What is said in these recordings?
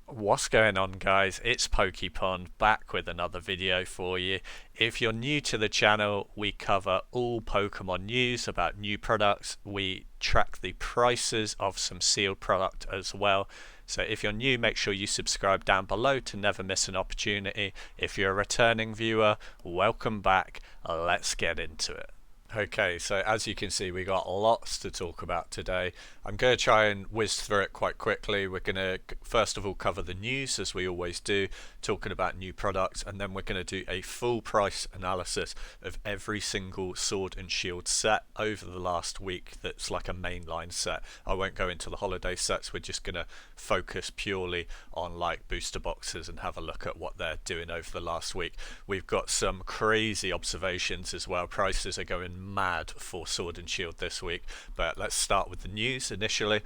What's going on, guys? It's PokePond back with another video for you. If you're new to the channel, we cover all Pokemon news about new products. We track the prices of some sealed product as well. So if you're new, make sure you subscribe down below to never miss an opportunity. If you're a returning viewer, welcome back. Let's get into it. Okay, so as you can see, we got lots to talk about today. I'm going to try and whiz through it quite quickly. We're going to first of all cover the news as we always do, talking about new products, and then we're going to do a full price analysis of every single Sword and Shield set over the last week that's like a mainline set. I won't go into the holiday sets, we're just going to focus purely on like booster boxes and have a look at what they're doing over the last week. We've got some crazy observations as well. Prices are going mad for Sword and Shield this week, but let's start with the news initially.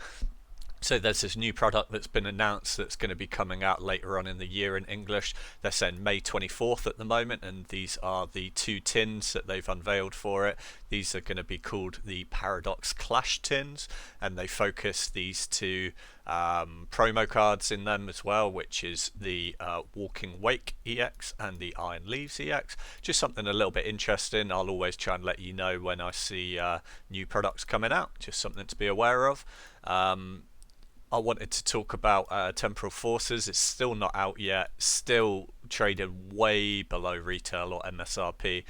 So there's this new product that's been announced that's going to be coming out later on in the year in English. They're saying May 24th at the moment, and these are the two tins that they've unveiled for it. These are going to be called the Paradox Clash tins, and they focus these two promo cards in them as well, which is the Walking Wake EX and the Iron Leaves EX. Just something a little bit interesting. I'll always try and let you know when I see new products coming out, just something to be aware of. I wanted to talk about Temporal Forces. It's still not out yet, still traded way below retail or MSRP.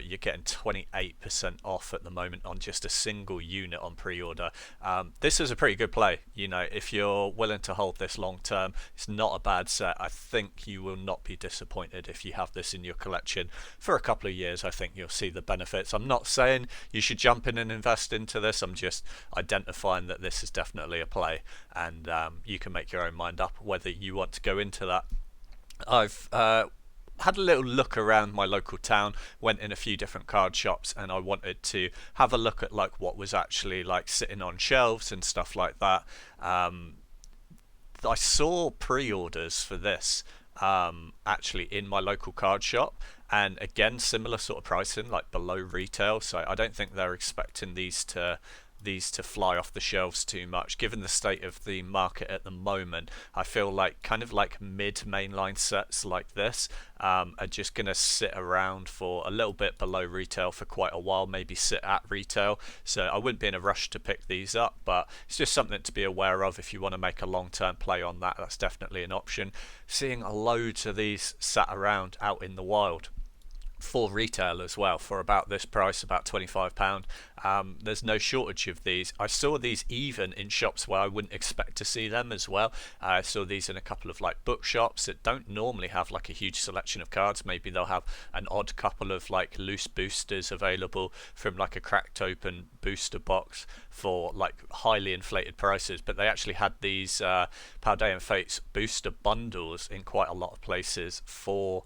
You're getting 28% off at the moment on just a single unit on pre-order. This is a pretty good play. You know, if you're willing to hold this long term, it's not a bad set. I think you will not be disappointed if you have this in your collection for a couple of years. I think you'll see the benefits. I'm not saying you should jump in and invest into this. I'm just identifying that this is definitely a play, and you can make your own mind up whether you want to go into that. I've had a little look around my local town, went in a few different card shops, and I wanted to have a look at like what was actually like sitting on shelves and stuff like that. I saw pre-orders for this actually in my local card shop, and again similar sort of pricing, like below retail. So I don't think they're expecting these to fly off the shelves too much. Given the state of the market at the moment, I feel like kind of like mid mainline sets like this are just going to sit around for a little bit below retail for quite a while, maybe sit at retail. So I wouldn't be in a rush to pick these up, but it's just something to be aware of if you want to make a long-term play on that. That's definitely an option. Seeing a load of these sat around out in the wild for retail as well for about this price, about £25. There's no shortage of these. I saw these even in shops where I wouldn't expect to see them as well. I saw these in a couple of like bookshops that don't normally have like a huge selection of cards. Maybe they'll have an odd couple of like loose boosters available from like a cracked open booster box for like highly inflated prices, but they actually had these Paldean Fates booster bundles in quite a lot of places for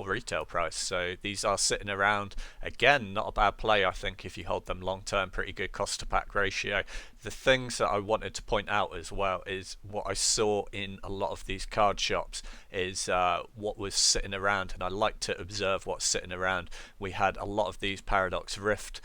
retail price. So these are sitting around. Again, not a bad play, I think, if you hold them long term. Pretty good cost to pack ratio. The things that I wanted to point out as well is what I saw in a lot of these card shops is what was sitting around, and I like to observe what's sitting around. We had a lot of these Paradox Rift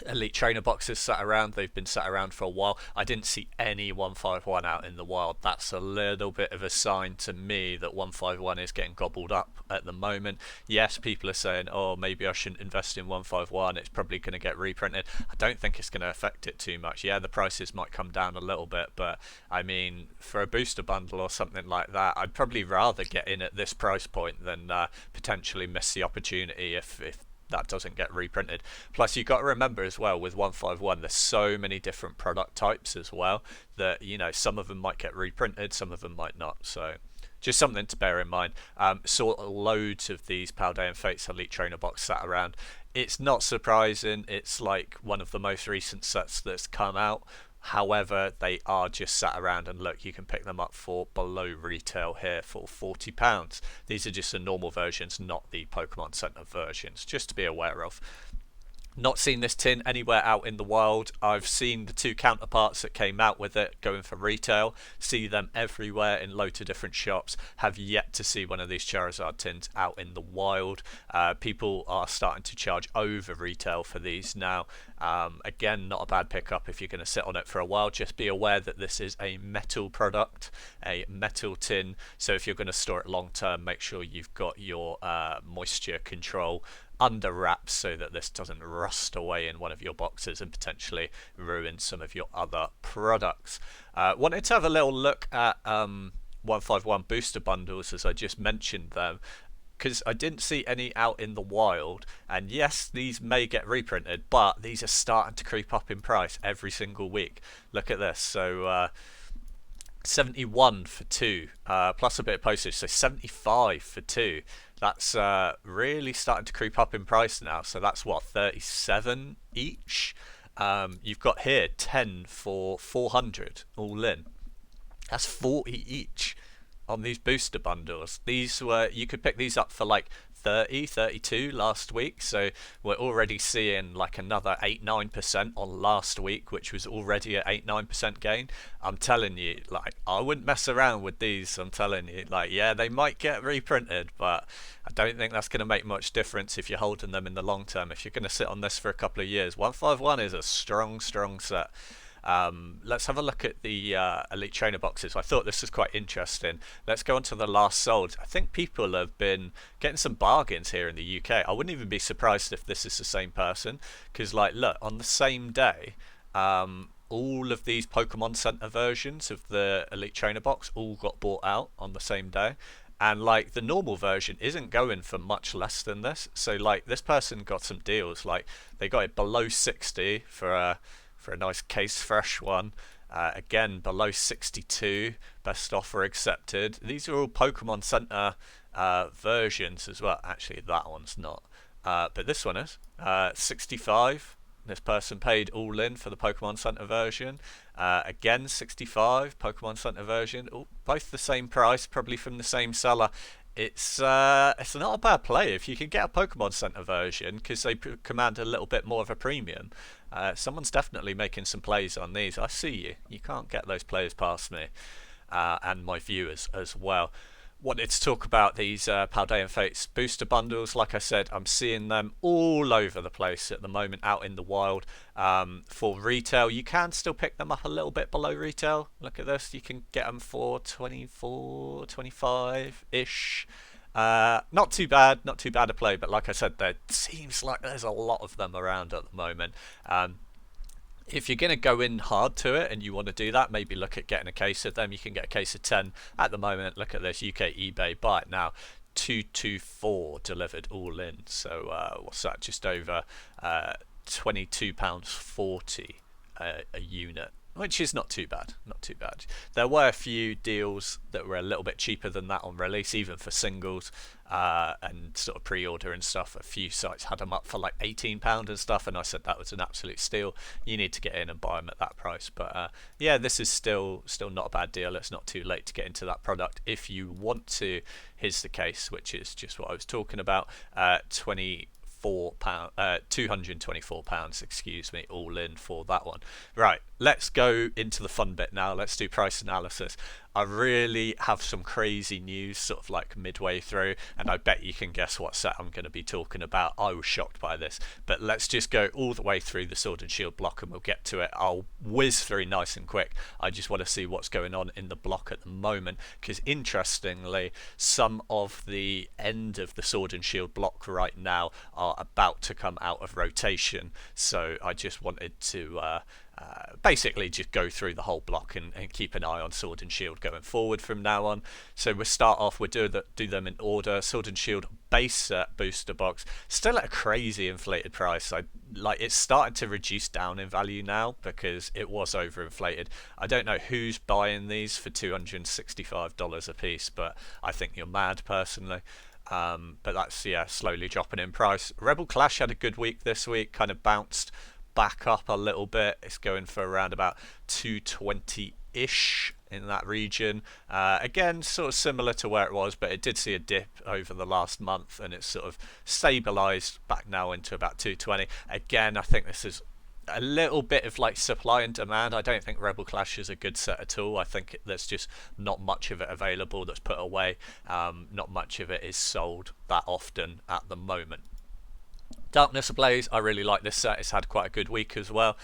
Elite Trainer boxes sat around. They've been sat around for a while. I didn't see any 151 out in the wild. That's a little bit of a sign to me that 151 is getting gobbled up at the moment. Yes, people are saying, oh, maybe I shouldn't invest in 151, it's probably going to get reprinted. I don't think it's going to affect it too much. Yeah, the prices might come down a little bit, but I mean, for a booster bundle or something like that, I'd probably rather get in at this price point than potentially miss the opportunity if that doesn't get reprinted. Plus, you've got to remember as well with 151, there's so many different product types as well that, you know, some of them might get reprinted, some of them might not. So just something to bear in mind. Saw loads of these Paldean Fates Elite Trainer box sat around. It's not surprising. It's like one of the most recent sets that's come out. However, they are just sat around, and look, you can pick them up for below retail here for £40. These are just the normal versions, not the Pokemon Center versions, just to be aware of. Not seen this tin anywhere out in the wild. I've seen the two counterparts that came out with it going for retail. See them everywhere in loads of different shops. Have yet to see one of these Charizard tins out in the wild. People are starting to charge over retail for these now. Again, not a bad pickup if you're going to sit on it for a while. Just be aware that this is a metal product, a metal tin. So if you're going to store it long term, make sure you've got your moisture control under wraps so that this doesn't rust away in one of your boxes and potentially ruin some of your other products. Wanted to have a little look at 151 booster bundles as I just mentioned them, because I didn't see any out in the wild, and yes, these may get reprinted, but these are starting to creep up in price every single week. Look at this. So 71 for two, plus a bit of postage, so 75 for two. That's really starting to creep up in price now. So that's what, 37 each. You've got here 10 for 400 all in. That's 40 each on these booster bundles. These were, you could pick these up for like 30, 32 last week, so we're already seeing like another 8-9% on last week, which was already at 8-9% gain. I'm telling you, like, I wouldn't mess around with these. I'm telling you, like, yeah, they might get reprinted, but I don't think that's going to make much difference if you're holding them in the long term. If you're going to sit on this for a couple of years, 151 is a strong set. Let's have a look at the Elite Trainer boxes. I thought this was quite interesting. Let's go on to the last sold. I think people have been getting some bargains here in the UK. I wouldn't even be surprised if this is the same person, because, like, look, on the same day, all of these Pokemon Center versions of the Elite Trainer box all got bought out on the same day. And like the normal version isn't going for much less than this. So like this person got some deals. Like they got it below 60 for a nice case fresh one. Again, below 62, best offer accepted. These are all Pokemon Center versions as well. Actually, that one's not, but this one is 65. This person paid all in for the Pokemon Center version. Again, 65 Pokemon Center version. Ooh, both the same price, probably from the same seller. It's not a bad play if you can get a Pokemon Center version, because they command a little bit more of a premium. Someone's definitely making some plays on these. I see you. You can't get those players past me and my viewers as well. Wanted to talk about these Paldean Fates booster bundles. Like I said, I'm seeing them all over the place at the moment out in the wild. For retail, you can still pick them up a little bit below retail. Look at this, you can get them for 24, 25-ish. Not too bad a play, but like I said, there seems like there's a lot of them around at the moment. If you're going to go in hard to it and you want to do that, maybe look at getting a case of them. You can get a case of 10 at the moment. Look at this, UK eBay, buy it now, 224 delivered all in. So what's that, just over £22.40 a unit, which is not too bad. There were a few deals that were a little bit cheaper than that on release, even for singles and sort of pre-order and stuff. A few sites had them up for like £18 and stuff, and I said that was an absolute steal. You need to get in and buy them at that price. But yeah, this is still not a bad deal. It's not too late to get into that product if you want to. Here's the case, which is just what I was talking about. £224, excuse me, all in for that one. Right, let's go into the fun bit now. Let's do price analysis. I really have some crazy news sort of like midway through, and I bet you can guess what set I'm going to be talking about. I was shocked by this, but let's just go all the way through the Sword and Shield block and we'll get to it. I'll whiz through nice and quick. I just want to see what's going on in the block at the moment, because interestingly, some of the end of the Sword and Shield block right now are about to come out of rotation, so I just wanted to basically just go through the whole block and keep an eye on Sword and Shield going forward from now on. So we'll start off, we'll do them in order. Sword and Shield base set booster box, still at a crazy inflated price. It's starting to reduce down in value now because it was overinflated. I don't know who's buying these for $265 a piece, but I think you're mad personally. But that's, yeah, slowly dropping in price. Rebel Clash had a good week this week, kind of bounced back up a little bit. It's going for around about 220-ish in that region. Again, sort of similar to where it was, but it did see a dip over the last month, and it's sort of stabilized back now into about 220. Again, I think this is a little bit of like supply and demand. I don't think Rebel Clash is a good set at all. I think there's just not much of it available that's put away. Not much of it is sold that often at the moment. Darkness Ablaze, I really like this set. It's had quite a good week as well.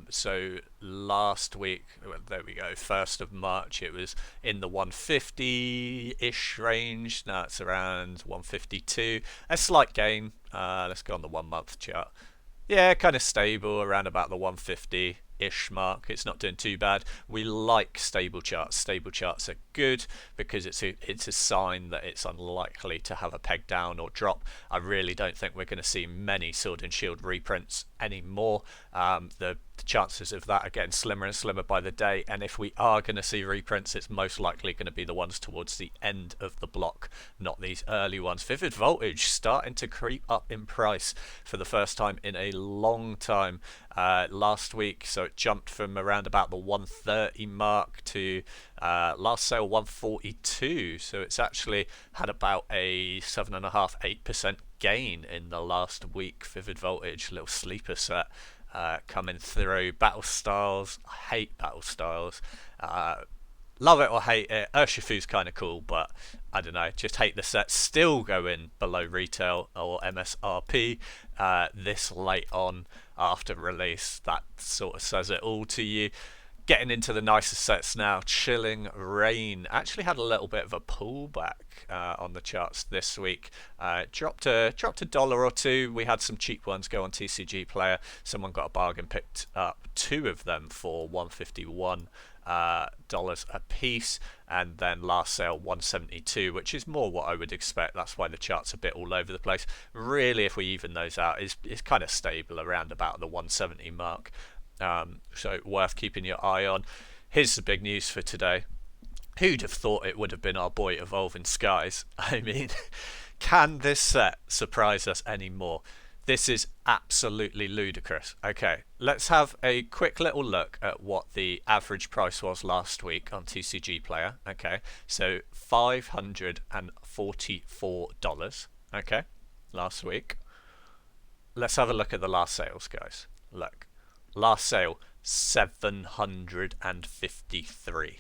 So last week, well, there we go, 1st of March, it was in the 150-ish range. Now it's around 152. A slight gain. Let's go on the 1 month chart. Yeah, kind of stable around about the 150-ish mark. It's not doing too bad. We like stable charts. Stable charts are good because it's a sign that it's unlikely to have a peg down or drop. I really don't think we're going to see many Sword and Shield reprints anymore. The chances of that are getting slimmer and slimmer by the day, and if we are going to see reprints, it's most likely going to be the ones towards the end of the block, not these early ones. Vivid Voltage starting to creep up in price for the first time in a long time last week, so it jumped from around about the 130 mark to last sale 142, so it's actually had about a 7.5-8% gain in the last week. Vivid Voltage, little sleeper set coming through. Battle Styles, I hate Battle Styles. Love it or hate it. Urshifu's kind of cool, but I don't know, just hate the set. Still going below retail or MSRP this late on after release. That sort of says it all to you. Getting into the nicer sets now. Chilling Reign actually had a little bit of a pullback on the charts this week. Dropped a dollar or two. We had some cheap ones go on TCG Player. Someone got a bargain, picked up 2 of them for $151 a piece, and then last sale 172, which is more what I would expect. That's why the chart's a bit all over the place. Really, if we even those out, is kind of stable around about the 170 mark. So worth keeping your eye on. Here's the big news for today. Who'd have thought it would have been our boy Evolving Skies? I mean, can this set surprise us anymore? This is absolutely ludicrous. Okay, let's have a quick little look at what the average price was last week on TCG Player. Okay, so $544. Okay, last week. Let's have a look at the last sales, guys. Look. Last sale, 753.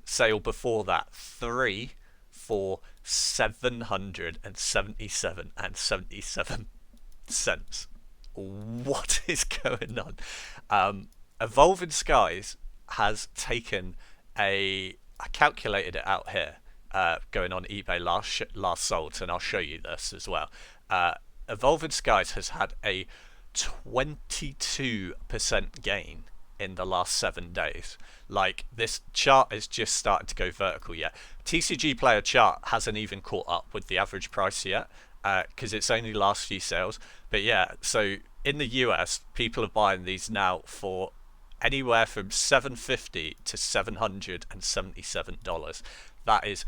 Sale before that, 3 for 777 and 77 cents. What is going on? Evolving Skies has taken I calculated it out here, going on eBay last sold, and I'll show you this as well. Evolving Skies has had a 22% gain in the last 7 days. Like, this chart is just starting to go vertical yet. TCG Player chart hasn't even caught up with the average price yet, because it's only last few sales. But yeah, so in the US, people are buying these now for anywhere from $750 to $777. That is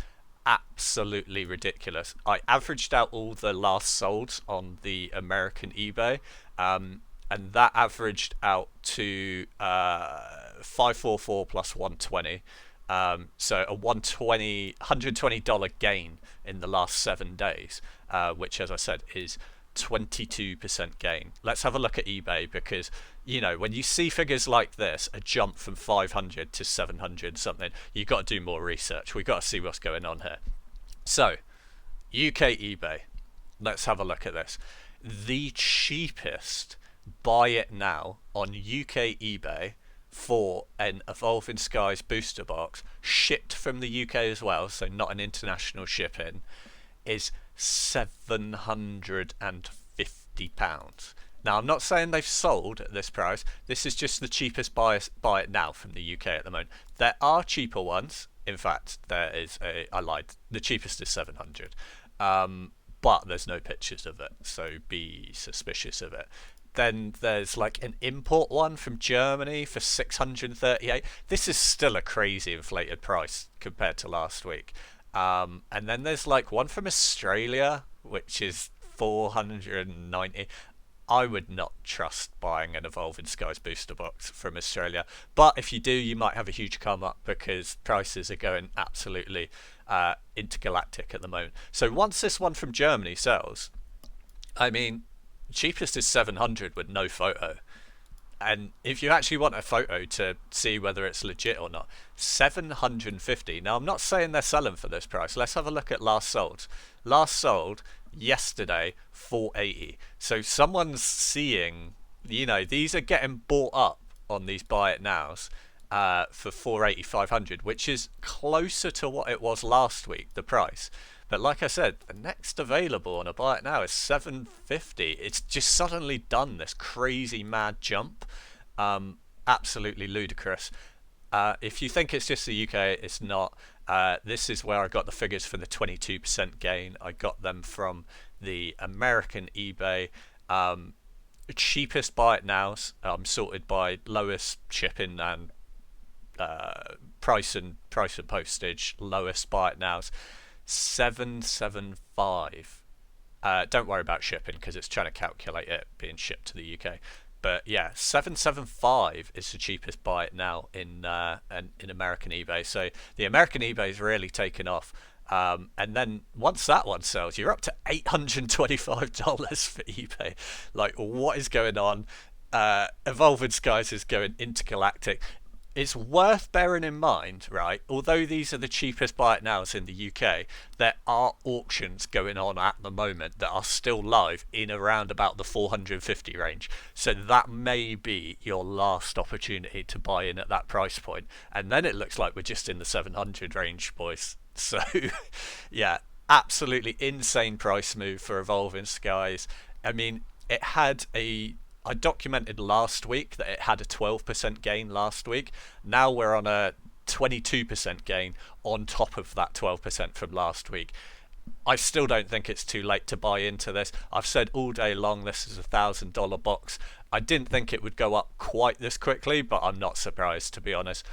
absolutely ridiculous. I averaged out all the last solds on the American eBay, and that averaged out to 544 plus 120. So a $120 gain in the last 7 days, which, as I said, is 22% gain. Let's have a look at eBay, because you know, when you see figures like this, a jump from 500 to 700 something, you've got to do more research. We've got to see what's going on here. So UK eBay, let's have a look at this. The cheapest buy it now on UK eBay for an Evolving Skies booster box, shipped from the UK as well, so not an international shipping, is £750. Now, I'm not saying they've sold at this price. This is just the cheapest buy it now from the UK at the moment. There are cheaper ones. In fact, there is I lied. The cheapest is 700. But there's no pictures of it, so be suspicious of it. Then there's like an import one from Germany for 638. This is still a crazy inflated price compared to last week. And then there's like one from Australia, which is 490. I would not trust buying an Evolving Skies booster box from Australia. But if you do, you might have a huge come up because prices are going absolutely intergalactic at the moment. So once this one from Germany sells, I mean, cheapest is 700 with no photo. And if you actually want a photo to see whether it's legit or not, 750. Now, I'm not saying they're selling for this price. Let's have a look at last sold. Last sold yesterday, 480. So someone's seeing, these are getting bought up on these buy it nows for 480, 500, which is closer to what it was last week, the price. But like I said, the next available on a buy it now is 750. It's just suddenly done this crazy mad jump. Absolutely ludicrous. If you think it's just the UK, it's not. This is where I got the figures for the 22% gain. I got them from the American eBay. Cheapest buy it nows, sorted by lowest shipping and price and postage. Lowest buy it nows. 775. Don't worry about shipping because it's trying to calculate it being shipped to the UK. But yeah, 775 is the cheapest buy it now in American eBay. So the American eBay is really taken off. And then once that one sells, you're up to $825 for eBay. Like, what is going on? Evolving Skies is going intergalactic. It's worth bearing in mind, right? Although these are the cheapest buy it nows in the UK, there are auctions going on at the moment that are still live in around about the 450 range. So that may be your last opportunity to buy in at that price point. And then it looks like we're just in the 700 range, boys. So, yeah, absolutely insane price move for Evolving Skies. I mean, I documented last week that it had a 12% gain last week. Now we're on a 22% gain on top of that 12% from last week. I still don't think it's too late to buy into this. I've said all day long this is $1,000 box. I didn't think it would go up quite this quickly, but I'm not surprised, to be honest.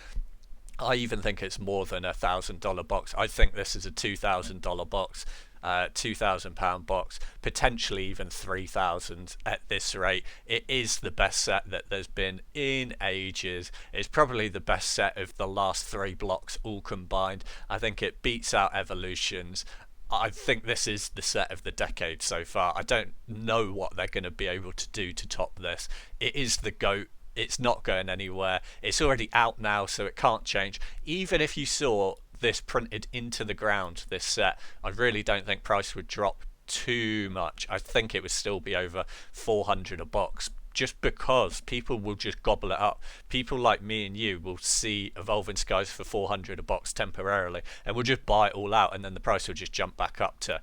I even think it's more than $1,000 box. I think this is a $2,000 box. £2,000 box, potentially even 3,000 at this rate. It is the best set that there's been in ages. It's probably the best set of the last 3 blocks all combined. I think it beats out Evolutions. I think this is the set of the decade so far. I don't know what they're going to be able to do to top this. It is the GOAT. It's not going anywhere. It's already out now, so it can't change. Even if you saw this printed into the ground, this set, I really don't think price would drop too much. I think it would still be over 400 a box, just because people will just gobble it up. People like me and you will see Evolving Skies for 400 a box temporarily, and we'll just buy it all out, and then the price will just jump back up to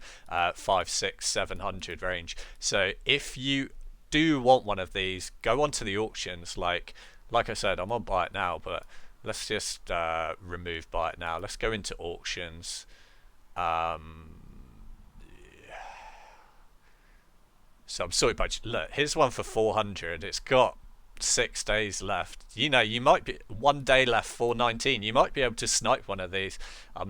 5, 6, 700 range. So if you do want one of these, go onto the auctions. Like I said, I'm on buy it now, but let's just remove buy it now. Let's go into auctions. So I'm sorry, but look, here's one for 400. It's got 6 days left. You might be 1 day left, 419. You might be able to snipe one of these. I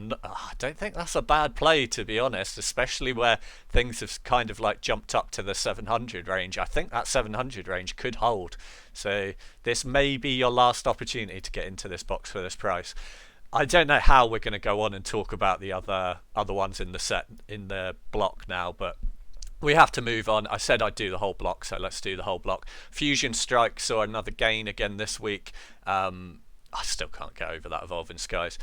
don't think that's a bad play, to be honest, especially where things have kind of like jumped up to the 700 range. I think that 700 range could hold. So this may be your last opportunity to get into this box for this price. I don't know how we're going to go on and talk about the other ones in the set, in the block now, but we have to move on. I said I'd do the whole block, so let's do the whole block. Fusion Strike saw another gain again this week. I still can't get over that Evolving Skies.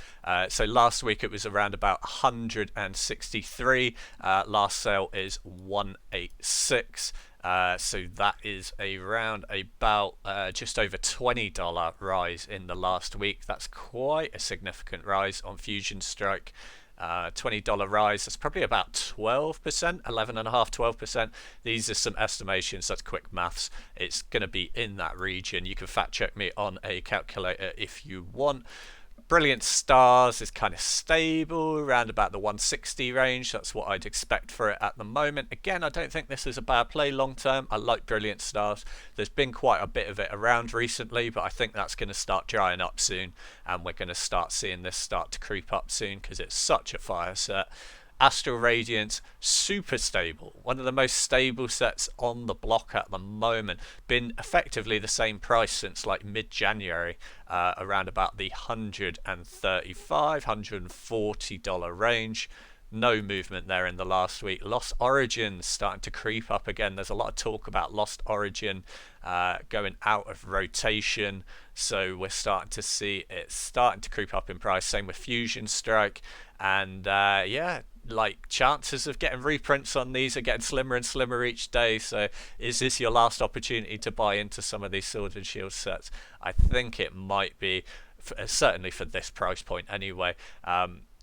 So last week it was around about 163. Last sale is 186. So that is around about just over $20 rise in the last week. That's quite a significant rise on Fusion Strike. $20 rise, that's probably about 12%, 11.5%, 12%. These are some estimations, that's quick maths. It's going to be in that region. You can fact check me on a calculator if you want. Brilliant Stars is kind of stable, around about the 160 range. That's what I'd expect for it at the moment. Again, I don't think this is a bad play long term. I like Brilliant Stars. There's been quite a bit of it around recently, but I think that's going to start drying up soon, and we're going to start seeing this start to creep up soon because it's such a fire set. Astral Radiance, super stable. One of the most stable sets on the block at the moment. Been effectively the same price since like mid-January, around about the $135, $140 range. No movement there in the last week. Lost Origin starting to creep up again. There's a lot of talk about Lost Origin going out of rotation, so we're starting to see it starting to creep up in price. Same with Fusion Strike, and yeah, like chances of getting reprints on these are getting slimmer and slimmer each day. So is this your last opportunity to buy into some of these Sword and Shield sets? I think it might be, certainly for this price point anyway.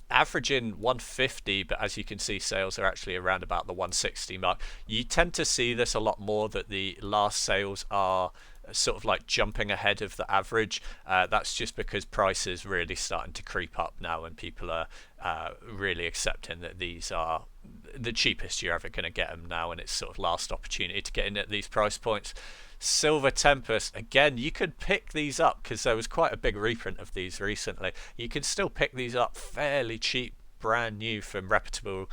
Averaging 150, but as you can see, sales are actually around about the 160 mark. You tend to see this a lot more, that the last sales are sort of like jumping ahead of the average. That's just because prices really starting to creep up now, and people are really accepting that these are the cheapest you're ever going to get them now, and it's sort of last opportunity to get in at these price points. Silver Tempest, again, you could pick these up because there was quite a big reprint of these recently. You can still pick these up fairly cheap, brand new, from reputable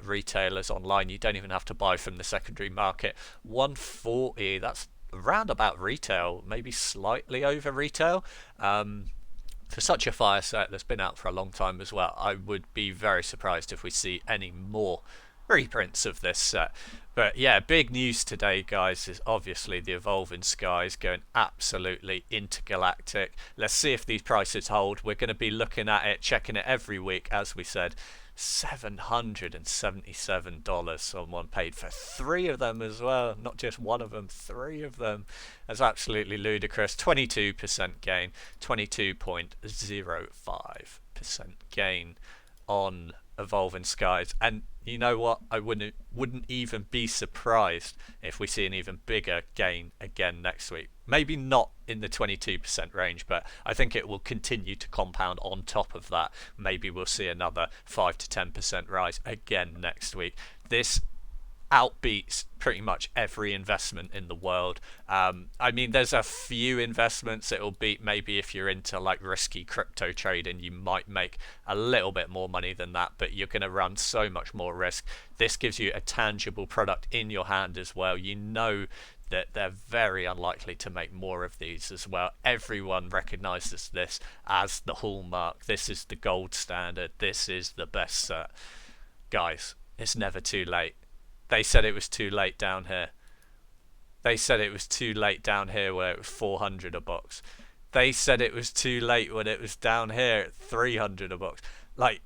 retailers online. You don't even have to buy from the secondary market. 140, that's around about retail, maybe slightly over retail. For such a fire set that's been out for a long time as well, I would be very surprised if we see any more reprints of this set. But yeah, big news today, guys, is obviously the Evolving Skies going absolutely intergalactic. Let's see if these prices hold. We're going to be looking at it, checking it every week, as we said. $777 someone paid for 3 of them as well, not just one of them, 3 of them. That's absolutely ludicrous. 22% gain, 22.05% gain on Evolving Skies. And you know what, I wouldn't even be surprised if we see an even bigger gain again next week. Maybe not in the 22% range, but I think it will continue to compound on top of that. Maybe we'll see another 5 to 10% rise again next week. This outbeats pretty much every investment in the world. I mean, there's a few investments it will beat. Maybe if you're into like risky crypto trading, you might make a little bit more money than that, but you're going to run so much more risk. This gives you a tangible product in your hand as well. You know that they're very unlikely to make more of these as well. Everyone recognizes this as the hallmark. This is the gold standard. This is the best set. Guys, it's never too late. They said it was too late down here. They said it was too late down here where it was 400 a box. They said it was too late when it was down here at 300 a box. Like,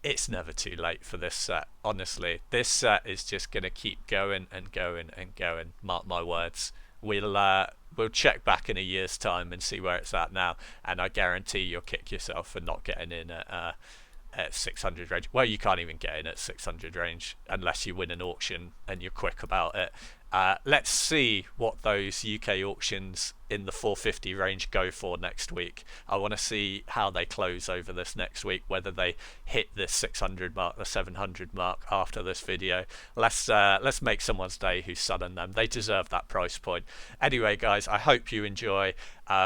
it's never too late for this set. Honestly, this set is just going to keep going and going and going. Mark my words. We'll check back in a year's time and see where it's at now, and I guarantee you'll kick yourself for not getting in at 600 range. Well, you can't even get in at 600 range unless you win an auction and you're quick about it. Let's see what those UK auctions in the 450 range go for next week. I want to see how they close over this next week, whether they hit the 600 mark, the 700 mark after this video. Let's make someone's day who's selling them. They deserve that price point. Anyway, guys, I hope you enjoy.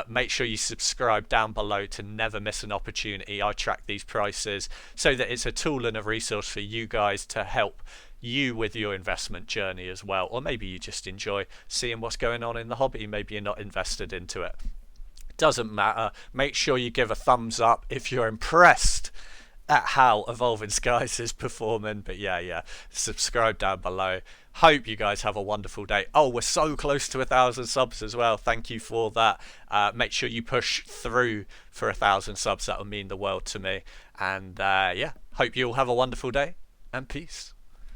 Make sure you subscribe down below to never miss an opportunity. I track these prices so that it's a tool and a resource for you guys to help you with your investment journey as well. Or maybe you just enjoy seeing what's going on in the hobby. Maybe you're not invested into it. Doesn't matter. Make sure you give a thumbs up if you're impressed at how Evolving Skies is performing. But yeah, subscribe down below. Hope you guys have a wonderful day. Oh, we're so close to 1,000 subs as well. Thank you for that. Make sure you push through for 1,000 subs. That will mean the world to me. And yeah, hope you all have a wonderful day, and peace.